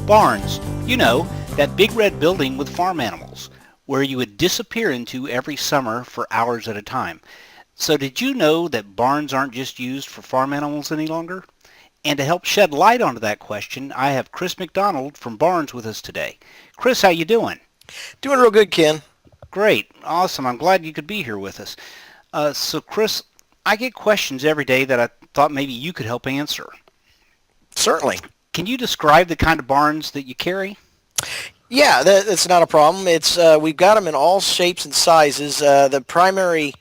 Barns, you know, that big red building with farm animals, where you would disappear into every summer for hours at a time. So did you know that barns aren't just used for farm animals any longer? And to help shed light onto that question, I have Chris McDonald from Barnes with us today. Chris, how you doing? Doing real good, Ken. Great. Awesome. I'm glad you could be here with us. So Chris, I get questions every day that I thought maybe you could help answer. Certainly. Can you describe the kind of barns that you carry? Yeah, that's not a problem. It's we've got them in all shapes and sizes. The primary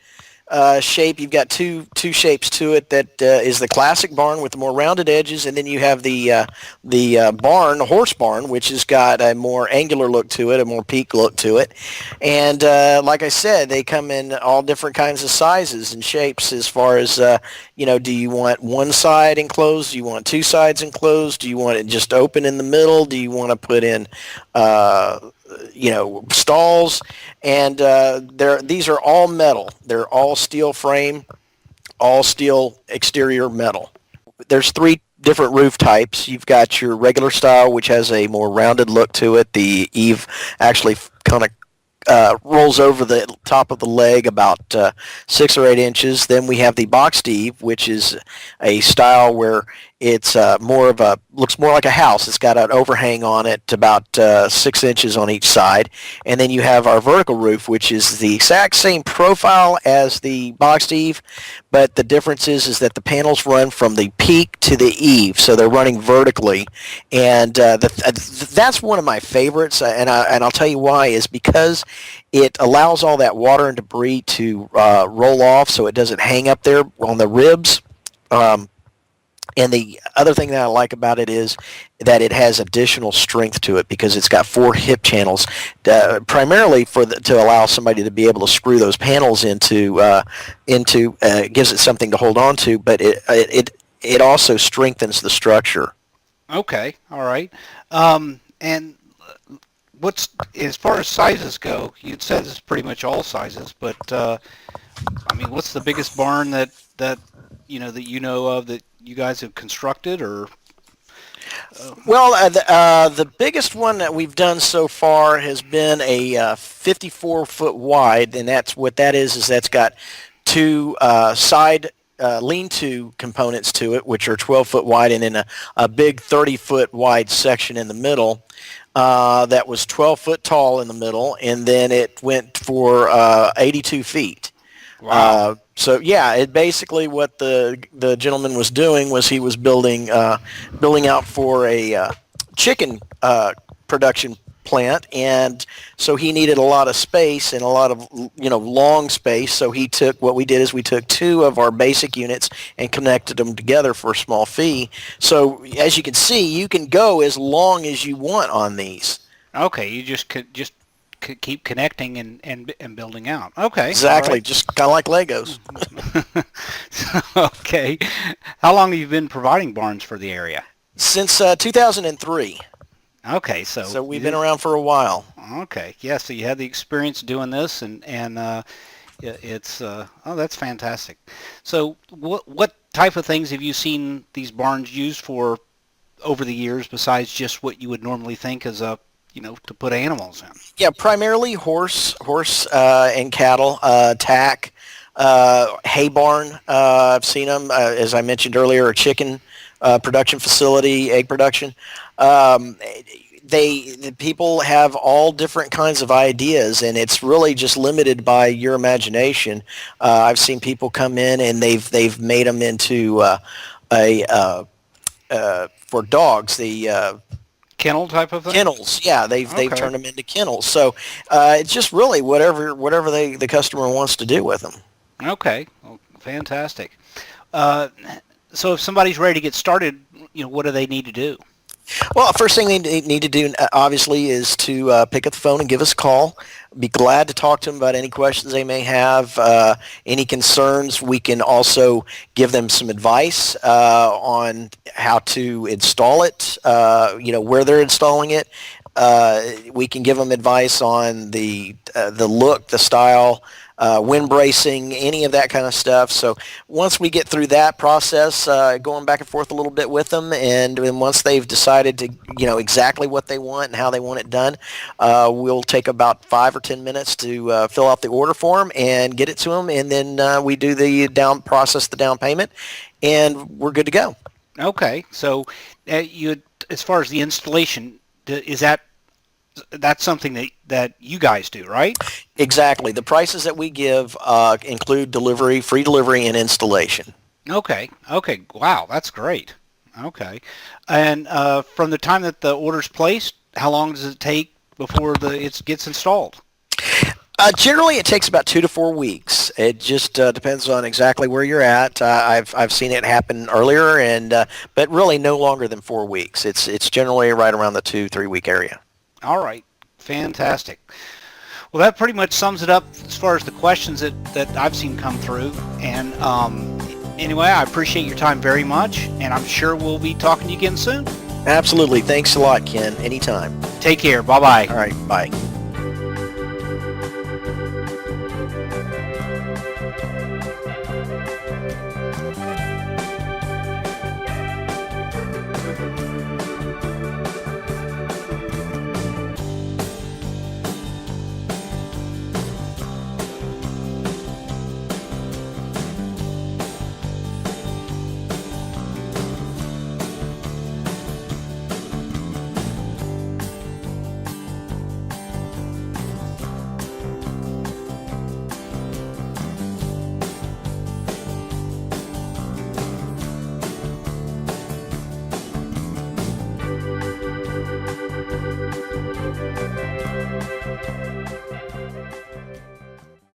shape, you've got two shapes to it. That is the classic barn with the more rounded edges, and then you have the barn, the horse barn, which has got a more angular look to it, a more peak look to it. And like I said, they come in all different kinds of sizes and shapes. As far as do you want one side enclosed? Do you want two sides enclosed? Do you want it just open in the middle? Do you want to put in stalls? And these are all metal. They're all steel frame, all steel exterior metal. There's three different roof types. You've got your regular style, which has a more rounded look to it. The eave actually kind of rolls over the top of the leg about 6 or 8 inches. Then we have the boxed eave, which is a style where it's looks more like a house. It's got an overhang on it about 6 inches on each side. And then you have our vertical roof, which is the exact same profile as the boxed eave, but the difference is that the panels run from the peak to the eave, so they're running vertically. And that's one of my favorites, and I'll tell you why, is because it allows all that water and debris to roll off so it doesn't hang up there on the ribs. And the other thing that I like about it is that it has additional strength to it because it's got 4 hip channels, primarily to allow somebody to be able to screw those panels into gives it something to hold on to, but it also strengthens the structure. Okay, all right. And what's as far as sizes go? You'd said it's pretty much all sizes, but what's the biggest barn that you know of that you guys have constructed, or? Well, the biggest one that we've done so far has been a 54-foot wide, and that's what that is that's got 2 side lean-to components to it, which are 12-foot wide, and then a big 30-foot wide section in the middle that was 12 foot tall in the middle, and then it went for 82 feet. Wow. So yeah, it basically what the gentleman was doing was he was building out for a chicken production plant, and so he needed a lot of space and a lot of long space. So we took 2 of our basic units and connected them together for a small fee. So as you can see, you can go as long as you want on these. Okay, you just keep connecting and building out. Okay. Exactly, Right. just kind of like Legos. Okay. How long have you been providing barns for the area? Since 2003. Okay, So we've been around for a while. Okay, yeah. So you had the experience doing this, and it's that's fantastic. So what type of things have you seen these barns used for over the years besides just what you would normally think as to put animals in? Yeah, primarily horse and cattle, tack, hay barn. I've seen them, as I mentioned earlier, a chicken production facility, egg production. The people have all different kinds of ideas, and it's really just limited by your imagination. I've seen people come in and they've made them into for dogs, the Kennel type of thing? kennels. Yeah, they've turned them into kennels. So it's just really whatever the customer wants to do with them. Okay, well, fantastic. So if somebody's ready to get started, what do they need to do? Well, first thing they need to do, obviously, is to pick up the phone and give us a call. Be glad to talk to them about any questions they may have, any concerns. We can also give them some advice on how to install it, where they're installing it. We can give them advice on the look, the style, wind bracing, any of that kind of stuff. So once we get through that process, going back and forth a little bit with them, and once they've decided to, exactly what they want and how they want it done, we'll take about 5 or 10 minutes to fill out the order form and get it to them, and then we do the down payment, and we're good to go. Okay, so as far as the installation, that's something that you guys do, right? Exactly. The prices that we give include delivery, free delivery, and installation. Okay. Wow, that's great. Okay. And from the time that the order's placed, how long does it take before it gets installed? Generally, it takes about 2 to 4 weeks. It just depends on exactly where you're at. I've seen it happen earlier, but really no longer than 4 weeks. It's generally right around the 2-3 week area. All right. Fantastic. Well, that pretty much sums it up as far as the questions that I've seen come through. And anyway, I appreciate your time very much, and I'm sure we'll be talking to you again soon. Absolutely. Thanks a lot, Ken. Anytime. Take care. Bye-bye. All right. Bye.